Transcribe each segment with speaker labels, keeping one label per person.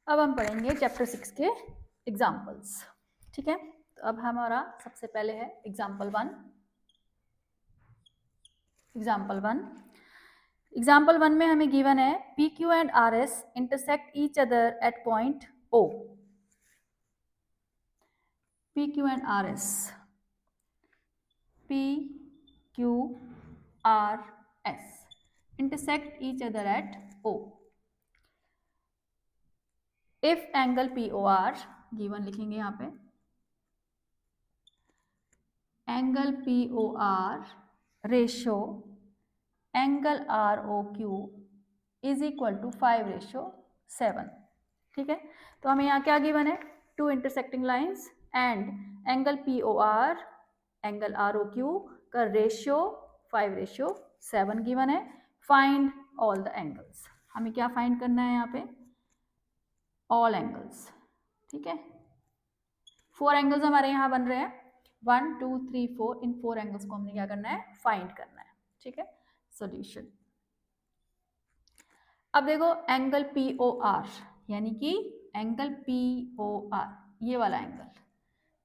Speaker 1: अब हम पढ़ेंगे चैप्टर 6 के एग्जाम्पल्स। ठीक है, तो अब हमारा सबसे पहले है एग्जाम्पल 1। एग्जाम्पल 1 में हमें गिवन है P Q and R S intersect each other at point O. P Q and R S, P Q R S intersect each other at O. If angle P O R given लिखेंगे यहाँ पे, angle P O R ratio angle R O Q is equal to 5:7। ठीक है, तो हमें यहाँ क्या given है, two intersecting lines and angle P O R angle R O Q का रेशियो 5:7 गिवन है। फाइंड ऑल द एंगल्स, हमें क्या फाइंड करना है यहाँ पे, ऑल एंगल्स। ठीक है, 4 एंगल्स हमारे यहाँ बन रहे हैं, 1 2 3 4, इन 4 एंगल्स को हमने क्या करना है, फाइंड करना है। ठीक है, सॉल्यूशन। अब देखो एंगल पी ओ आर यानी कि एंगल पी ओ आर ये वाला angle,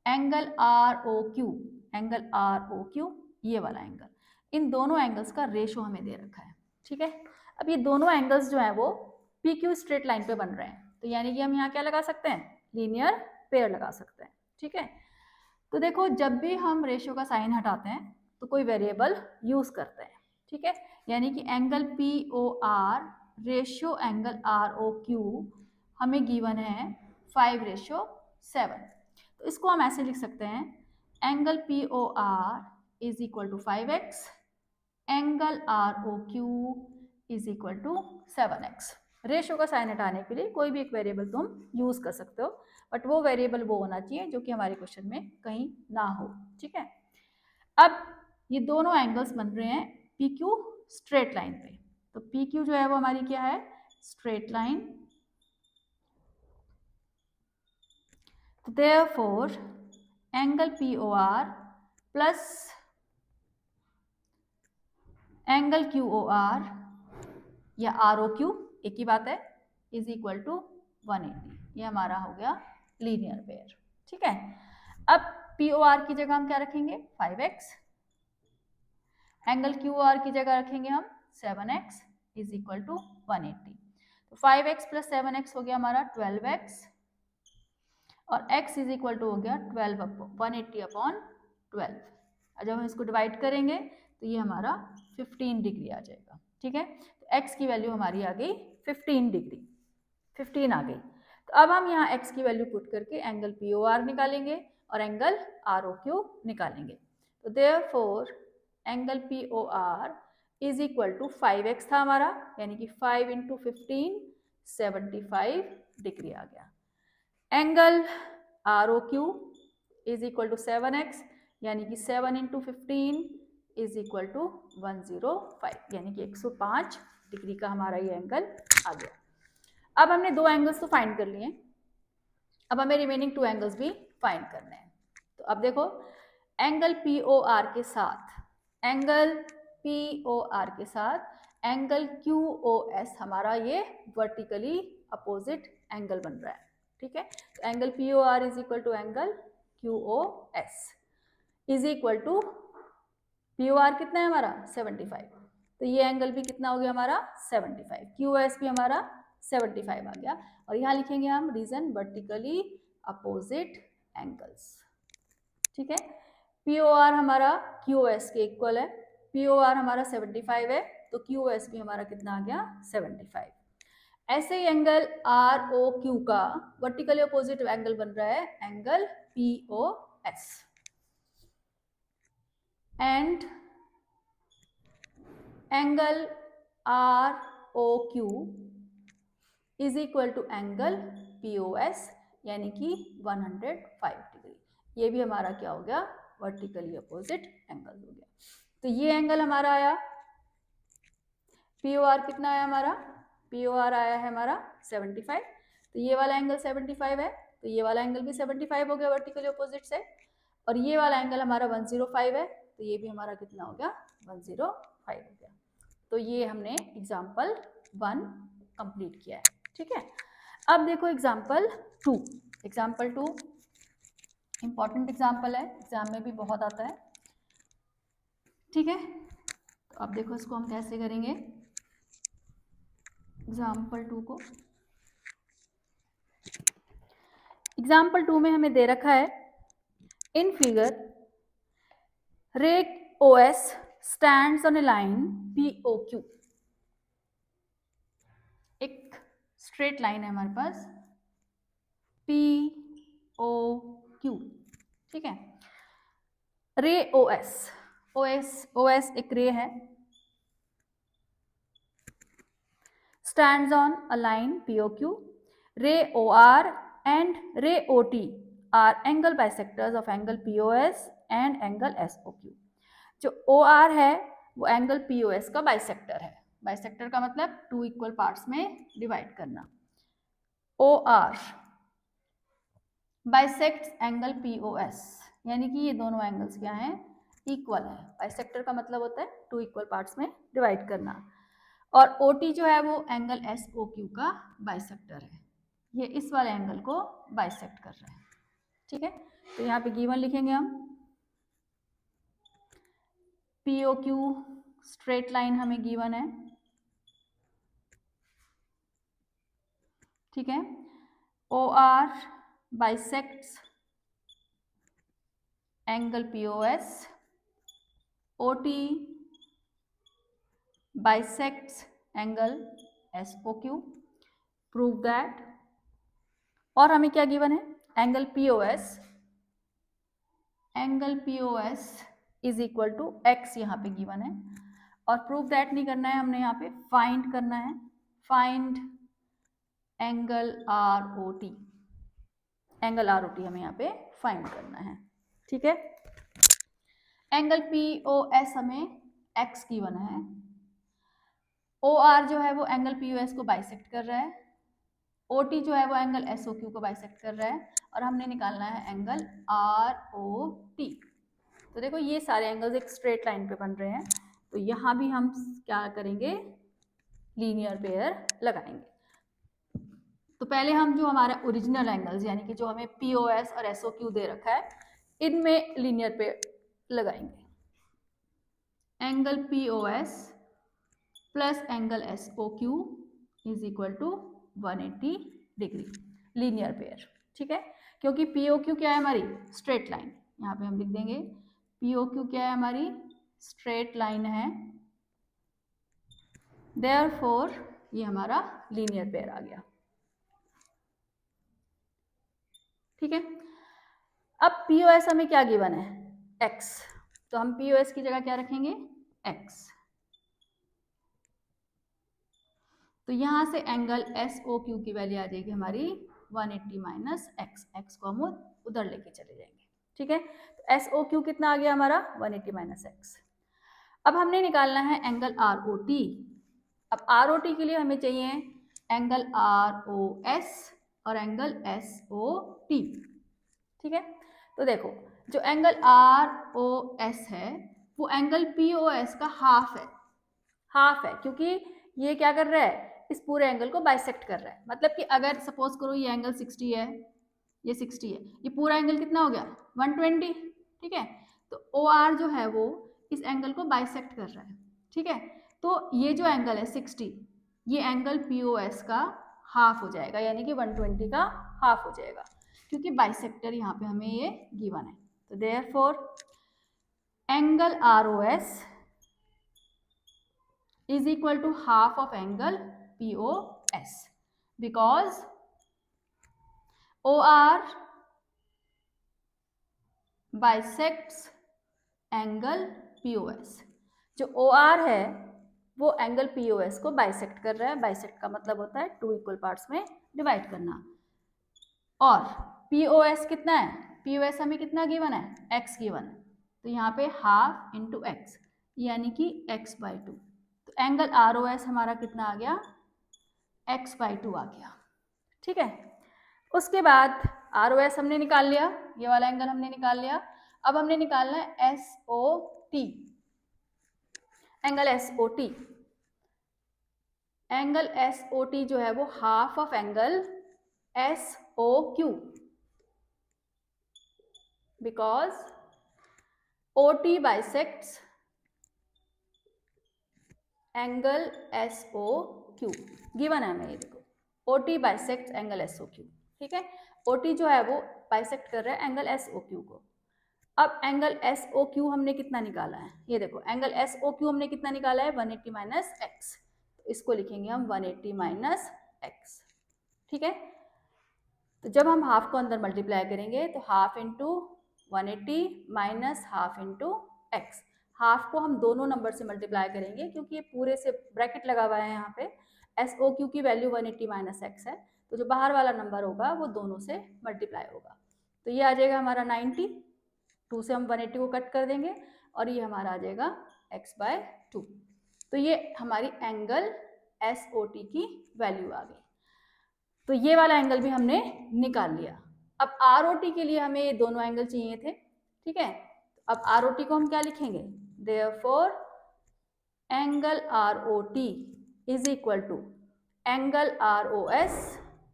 Speaker 1: angle R O Q, angle R O Q ये वाला एंगल, इन दोनों एंगल्स का रेशो हमें दे रखा है। ठीक है, अब ये दोनों एंगल्स जो है वो पी क्यू स्ट्रेट लाइन पे बन रहे हैं, तो यानी कि हम यहाँ क्या लगा सकते हैं, लीनियर पेयर लगा सकते हैं। ठीक है, तो देखो जब भी हम रेशियो का साइन हटाते हैं तो कोई वेरिएबल यूज करते हैं। ठीक है, यानी कि angle P O R ratio angle R O Q हमें गिवन है 5:7। तो इसको हम ऐसे लिख सकते हैं, angle P O R is equal to 5x, angle R O Q is equal to 7x। Ratio का साइन हटाने के लिए कोई भी एक वेरिएबल तुम यूज कर सकते हो, बट वो वेरिएबल वो होना चाहिए जो कि हमारे क्वेश्चन में कहीं ना हो। ठीक है, अब ये दोनों एंगल्स बन रहे हैं पी क्यू स्ट्रेट लाइन पे, तो पी क्यू जो है वो हमारी क्या है, स्ट्रेट लाइन। तो therefore angle P O R plus angle Q O R या आर ओ क्यू एक ही बात है, इज इक्वल टू 180। ये हमारा हो गया लीनियर पेयर। ठीक है, अब पी ओ आर की जगह हम क्या रखेंगे, 5x, एंगल क्यू आर की जगह रखेंगे हम 7x इज इक्वल टू 180। तो 5x प्लस 7x हो गया हमारा 12x, और x इज इक्वल टू हो गया 180 अपॉन 12। जब हम इसको डिवाइड करेंगे तो ये हमारा 15 डिग्री आ जाएगा। ठीक है, तो x की वैल्यू हमारी आ गई 15 डिग्री, 15 आ गई। तो अब हम यहाँ x की वैल्यू पुट करके एंगल पी ओ आर निकालेंगे और एंगल आर ओ क्यू निकालेंगे। तो therefore angle P O R is equal to 5x था हमारा, यानी कि 5 इंटू 15 75 डिग्री आ गया। Angle R O Q is equal to 7x, यानी कि 7 इंटू 15 इज इक्वल टू 105, यानी कि 105 डिग्री का हमारा ये एंगल आ गया। अब हमने 2 एंगल्स तो फाइंड कर लिए, अब हमें रिमेनिंग 2 एंगल्स भी फाइंड करने हैं। तो अब देखो एंगल पी ओ आर के साथ, एंगल पी ओ आर के साथ एंगल क्यू ओ एस हमारा ये वर्टिकली अपोजिट एंगल बन रहा है। ठीक है, तो angle P O R is equal to angle Q O S is equal to, P O R कितना है हमारा 75, तो ये एंगल भी कितना हो गया हमारा 75, क्यू एस भी हमारा 75 आ गया। और यहाँ लिखेंगे हम रीजन वर्टिकली अपोजिट एंगल्स। ठीक है, पी ओ आर हमारा क्यू एस के इक्वल है, पी ओ आर हमारा 75 है, तो क्यू एस भी हमारा कितना आ गया 75। ऐसे ही एंगल आर ओ क्यू का वर्टिकली अपोजिट एंगल बन रहा है angle P O S, and angle R O Q is equal to angle P O S, यानी कि 105 डिग्री। ये भी हमारा क्या हो गया, वर्टिकली अपोजिट एंगल हो गया। तो ये एंगल हमारा आया, पी ओ आर कितना आया हमारा, पी ओ आर आया है हमारा 75, तो ये वाला एंगल 75 है, तो ये वाला एंगल भी 75 हो गया वर्टिकली अपोजिट से, और ये वाला एंगल हमारा 105 है, तो ये भी हमारा कितना हो गया 105 हो गया। तो ये हमने एग्जाम्पल 1 कंप्लीट किया है। ठीक है, अब देखो एग्जाम्पल 2, एग्जाम्पल 2 इंपॉर्टेंट एग्जाम्पल है, एग्जाम में भी बहुत आता है, ठीक है। तो अब देखो इसको हम कैसे करेंगे एग्जाम्पल 2 को। एग्जाम्पल 2 में हमें दे रखा है इन फिगर रे OS stands on A line POQ, एक स्ट्रेट लाइन है हमारे पास POQ, ठीक है। रे OS एक रे है, stands on a line POQ, ray OR and ray OT are angle bisectors of angle POS and angle SOQ। जो OR है वो एंगल POS का बाइसेक्टर है, बाइसेक्टर का मतलब 2 इक्वल पार्ट्स में डिवाइड करना। OR बाइसेक्ट्स एंगल POS, यानी कि ये दोनों एंगल्स क्या हैं, इक्वल है। बाइसेक्टर का मतलब होता है 2 इक्वल पार्ट्स में डिवाइड करना। और OT जो है वो एंगल SOQ का बाइसेक्टर है, ये इस वाले एंगल को बाइसेक्ट कर रहा है, ठीक है। तो यहाँ पे गिवन लिखेंगे हम POQ स्ट्रेट लाइन हमें गिवन है, ठीक है। OR bisects angle POS, OT bisects angle SOQ, prove that। और हमें क्या गिवन है, angle POS is equal to x यहाँ पे गिवन है। और प्रूव दैट नहीं करना है, हमने यहाँ पे फाइंड करना है, find angle ROT, angle ROT हमें यहाँ पे फाइंड करना है, ठीक है। एंगल POS हमें x गिवन है, OR जो है वो एंगल POS को बाइसेक्ट कर रहा है, OT जो है वो एंगल SOQ को बाइसेक्ट कर रहा है, और हमने निकालना है एंगल ROT। तो देखो ये सारे एंगल्स एक स्ट्रेट लाइन पे बन रहे हैं, तो यहाँ भी हम क्या करेंगे, लीनियर पेयर लगाएंगे। तो पहले हम जो हमारा ओरिजिनल एंगल्स यानी कि जो हमें POS और SOQ दे रखा है, इनमें लीनियर पेयर लगाएंगे। Angle POS plus angle SOQ is equal to 180 degree, linear pair, ठीक है। क्योंकि POQ क्या है हमारी, स्ट्रेट लाइन, यहाँ पे हम लिख देंगे POQ क्या है हमारी, स्ट्रेट लाइन है, देयरफॉर ये हमारा लीनियर पेयर आ गया, ठीक है। अब POS हमें क्या गिवन है, x, तो हम POS की जगह क्या रखेंगे, x। तो यहां से एंगल SOQ की वैल्यू आ जाएगी हमारी 180 माइनस x, x को हम उधर लेके चले जाएंगे, ठीक है। तो SOQ कितना आ गया हमारा, 180 माइनस x। अब हमने निकालना है एंगल ROT। अब ROT के लिए हमें चाहिए एंगल ROS और एंगल SOT, ठीक है। तो देखो जो एंगल ROS है वो एंगल POS का हाफ है, क्योंकि ये क्या कर रहा है, इस पूरे एंगल को बाइसेक्ट कर रहा है। मतलब कि अगर सपोज करो ये एंगल 60 है, ये 60 है, ये पूरा एंगल कितना हो गया, 120, ठीक है। तो OR जो है वो इस एंगल को बाइसेक्ट कर रहा है, ठीक है। तो ये जो एंगल है 60, ये एंगल POS का हाफ हो जाएगा, यानी कि 120 का हाफ हो जाएगा, क्योंकि बाइसेक्टर यहाँ पे हमें ये गिवन है। तो therefore angle ROS is equal to half of angle POS because OR bisects angle POS। जो OR है वो एंगल POS को बाइसेक्ट कर रहा है, बाइसेक्ट का मतलब होता है 2 इक्वल पार्ट्स में डिवाइड करना। और POS कितना है, POS हमें कितना गिवन है, x गिवन है, तो यहाँ पे हाफ इंटू x यानी कि x/2। तो एंगल ROS हमारा कितना आ गया, x/2 आ गया, ठीक है। उसके बाद ROS हमने निकाल लिया, ये वाला एंगल हमने निकाल लिया। अब हमने निकालना है SOT, एंगल SOT जो है वो half of angle SOQ, because OT bisects angle SOQ। Given है हमें, ये देखो OT बाइसेक्ट एंगल SOQ, ठीक है। OT जो है वो बाइसेक्ट कर रहा है एंगल SOQ को। अब एंगल SOQ हमने कितना निकाला है, ये देखो एंगल SOQ हमने कितना निकाला है 180 माइनस एक्स, तो इसको लिखेंगे हम 180 माइनस एक्स, ठीक है। तो जब हम हाफ को अंदर मल्टीप्लाई करेंगे तो half into 180 minus half into x. Half को हम दोनों नंबर से मल्टीप्लाई करेंगे क्योंकि ये पूरे से ब्रैकेट लगा हुआ है यहाँ पे। SOQ की वैल्यू 180 माइनस एक्स है, तो जो बाहर वाला नंबर होगा वो दोनों से मल्टीप्लाई होगा। तो ये आ जाएगा हमारा 90, 2 से हम 180 को कट कर देंगे और ये हमारा आ जाएगा x/2। तो ये हमारी एंगल SOT की वैल्यू आ गई। तो ये वाला एंगल भी हमने निकाल लिया। अब ROT के लिए हमें ये दोनों एंगल चाहिए थे, ठीक है। अब ROT को हम क्या लिखेंगे, therefore angle ROT is equal to angle ROS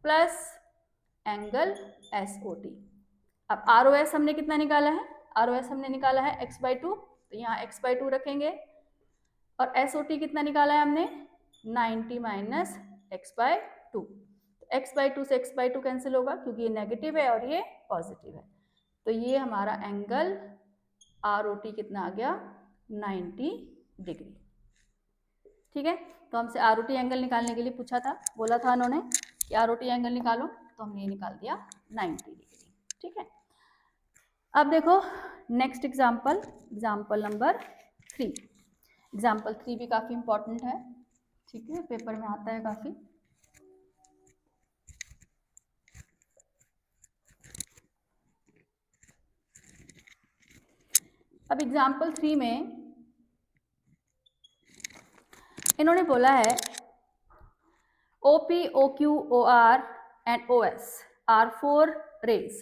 Speaker 1: plus angle SOT। अब ROS हमने कितना निकाला है, ROS हमने निकाला है x/2, तो यहाँ x/2 रखेंगे। और SOT कितना निकाला है हमने 90 माइनस x/2। x/2 से x/2 कैंसिल होगा क्योंकि ये नेगेटिव है और ये पॉजिटिव है। तो ये हमारा एंगल ROT कितना आ गया 90 डिग्री, ठीक है। तो हमसे ROT एंगल निकालने के लिए पूछा था, बोला था उन्होंने कि ROT एंगल निकालो, तो हमने ये निकाल दिया 90 डिग्री, ठीक है। अब देखो next example, example number 3। Example 3 भी काफ़ी इंपॉर्टेंट है, ठीक है, पेपर में आता है काफ़ी। अब एग्जाम्पल 3 में इन्होंने बोला है OP, OQ, OR and OS are 4 rays.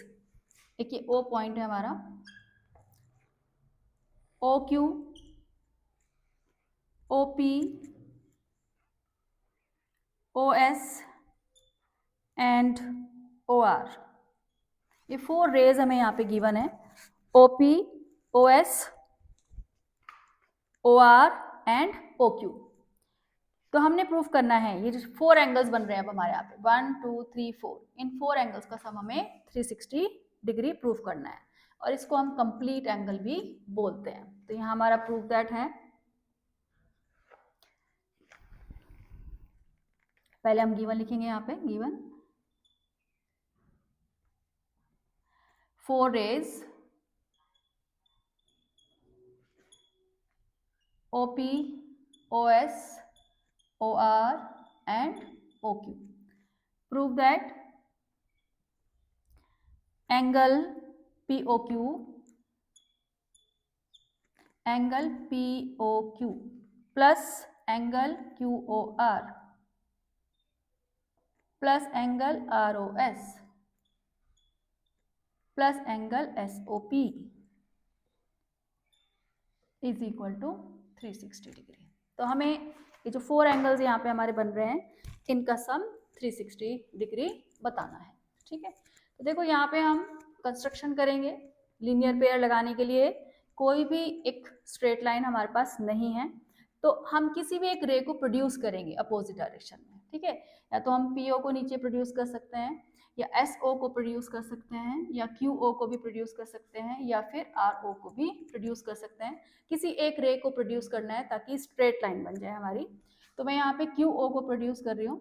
Speaker 1: एक ये O पॉइंट है हमारा, OQ, OP, OS and OR। ये 4 रेज हमें यहाँ पे गिवन है, OP, OS, OR and OQ। तो हमने प्रूफ करना है ये जो 4 एंगल्स बन रहे हैं अब हमारे यहाँ पे 1 2 3 4, इन 4 एंगल्स का सम हमें 360 डिग्री प्रूफ करना है और इसको हम कंप्लीट एंगल भी बोलते हैं। तो यहाँ हमारा प्रूफ दैट है, पहले हम गिवन लिखेंगे यहाँ पे, given 4 rays OP, OS, OR and OQ. Prove that angle POQ plus angle QOR plus angle ROS plus angle SOP is equal to 360 degree. तो हमें ये जो 4 एंगल्स यहाँ पे हमारे बन रहे हैं इनका सम 360 डिग्री बताना है, ठीक है। तो देखो यहाँ पे हम कंस्ट्रक्शन करेंगे लीनियर पेयर लगाने के लिए। कोई भी एक स्ट्रेट लाइन हमारे पास नहीं है, तो हम किसी भी एक रे को प्रोड्यूस करेंगे अपोजिट डायरेक्शन में, ठीक है। या तो हम PO को नीचे प्रोड्यूस कर सकते हैं, या SO को प्रोड्यूस कर सकते हैं, या QO को भी प्रोड्यूस कर सकते हैं, या फिर RO को भी प्रोड्यूस कर सकते हैं। किसी एक रे को प्रोड्यूस करना है ताकि स्ट्रेट लाइन बन जाए हमारी। तो मैं यहाँ पे QO को प्रोड्यूस कर रही हूँ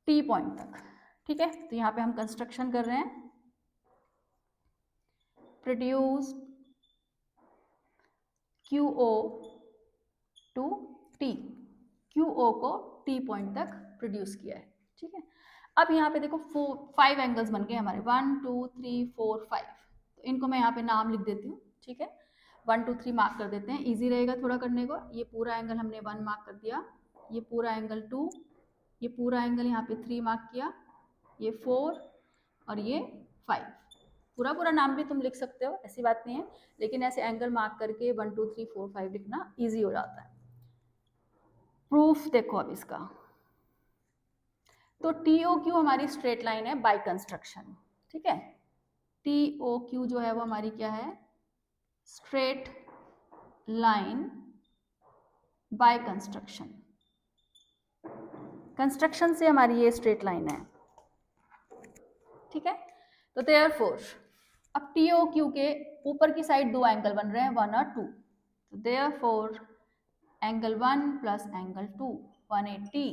Speaker 1: T पॉइंट तक, ठीक है। तो यहाँ पे हम कंस्ट्रक्शन कर रहे हैं, produce QO to T, QO को T पॉइंट तक प्रोड्यूस किया है, ठीक है। अब यहाँ पे देखो 5 एंगल्स बन गए हमारे 1 2 3 4 5। तो इनको मैं यहाँ पे नाम लिख देती हूँ, ठीक है। 1 2 3 मार्क कर देते हैं, इजी रहेगा थोड़ा करने को। ये पूरा एंगल हमने 1 मार्क कर दिया, ये पूरा एंगल 2, ये पूरा एंगल यहाँ पे 3 मार्क किया, ये 4 और ये 5। पूरा पूरा नाम भी तुम लिख सकते हो, ऐसी बात नहीं है, लेकिन ऐसे एंगल मार्क करके 1 2 3 4 5 लिखना ईजी हो जाता है। प्रूफ देखो अब इसका, तो TOQ हमारी स्ट्रेट लाइन है बाय कंस्ट्रक्शन, ठीक है। TOQ जो है वो हमारी क्या है, straight line by construction. Construction से हमारी ये स्ट्रेट लाइन है, ठीक है। तो देयरफॉर अब TOQ के ऊपर की साइड दो एंगल बन रहे हैं 1 और 2, तो therefore angle 1 plus angle 2 180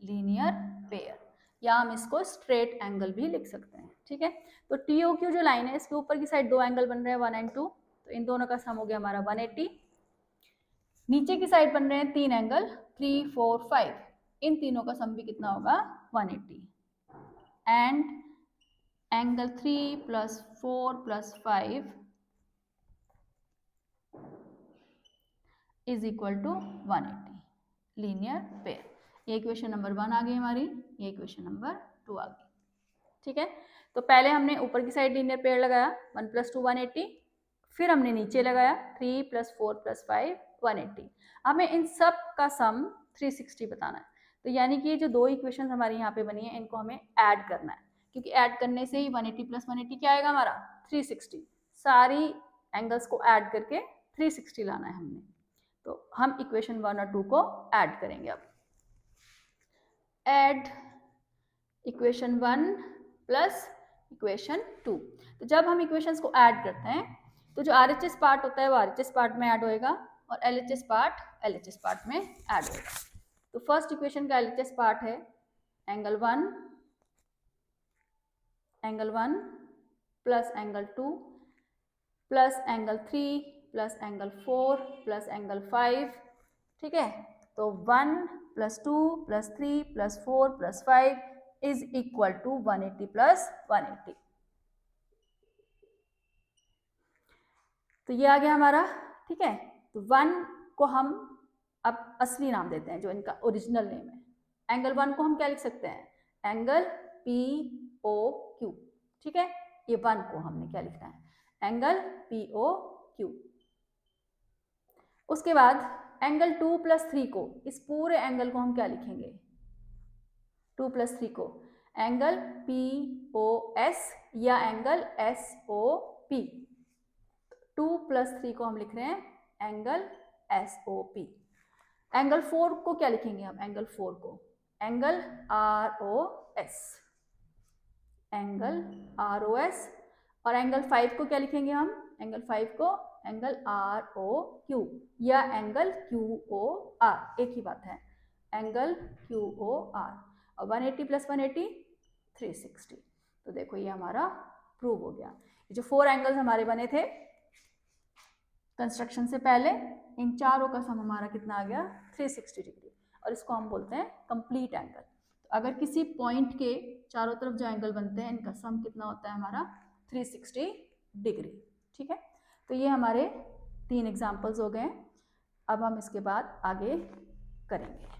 Speaker 1: linear pair, या हम इसको स्ट्रेट एंगल भी लिख सकते हैं, ठीक है। तो TOQ जो लाइन है इसके ऊपर की साइड दो एंगल बन रहे हैं 1 और 2, तो इन दोनों का सम हो गया हमारा 180। नीचे की साइड बन रहे हैं तीन एंगल 3 4 5, इन तीनों का सम भी कितना होगा 180। And angle 3 plus 4 plus 5 is equal to 180 linear pair. ये इक्वेशन नंबर 1 आ गई हमारी, ये इक्वेशन नंबर 2 आ गई, ठीक है। तो पहले हमने ऊपर की साइड लीनियर पेयर लगाया 1 प्लस 2 180, फिर हमने नीचे लगाया 3 प्लस 4 प्लस 5 180। हमें इन सब का सम 360 बताना है। तो यानी कि ये जो दो इक्वेशन हमारी यहाँ पे बनी है इनको हमें ऐड करना है, क्योंकि ऐड करने से ही 180 प्लस 180 क्या आएगा हमारा 360। सारी एंगल्स को ऐड करके 360 लाना है हमने। तो हम इक्वेशन 1 और 2 को ऐड करेंगे। अब ऐड इक्वेशन 1 प्लस इक्वेशन 2। तो जब हम इक्वेशंस को ऐड करते हैं तो जो RHS पार्ट होता है वो RHS पार्ट में ऐड होएगा और LHS पार्ट LHS पार्ट में ऐड होएगा। तो फर्स्ट इक्वेशन का LHS पार्ट है angle 1 plus angle 2 plus angle 3 plus angle 4 plus angle 5, ठीक है। तो 1 plus 2 plus 3 plus 4 plus 5 is equal to 180 plus 180। तो ये आ गया हमारा, ठीक है। तो 1 को हम अब असली नाम देते हैं जो इनका ओरिजिनल नेम है। एंगल 1 को हम क्या लिख सकते हैं, एंगल POQ, ठीक है। ये 1 को हमने क्या लिखना है, एंगल POQ। उसके बाद एंगल 2 प्लस 3 को, इस पूरे एंगल को हम क्या लिखेंगे, 2 प्लस 3 को एंगल POS या एंगल SOP। 2 प्लस 3 को हम लिख रहे हैं एंगल SOP। एंगल 4 को क्या लिखेंगे हम, एंगल 4 को एंगल ROS, एंगल ROS। और एंगल 5 को क्या लिखेंगे हम, एंगल 5 को एंगल ROQ या एंगल QOR, एक ही बात है, एंगल QOR। और 180 प्लस 180 360। तो देखो ये हमारा प्रूव हो गया। जो 4 एंगल्स हमारे बने थे कंस्ट्रक्शन से पहले, इन चारों का सम हमारा कितना आ गया 360 डिग्री, और इसको हम बोलते हैं कंप्लीट एंगल। तो अगर किसी पॉइंट के चारों तरफ जो एंगल बनते हैं इनका सम कितना होता है हमारा 360 डिग्री, ठीक है। तो ये हमारे 3 एग्जाम्पल्स हो गए। अब हम इसके बाद आगे करेंगे।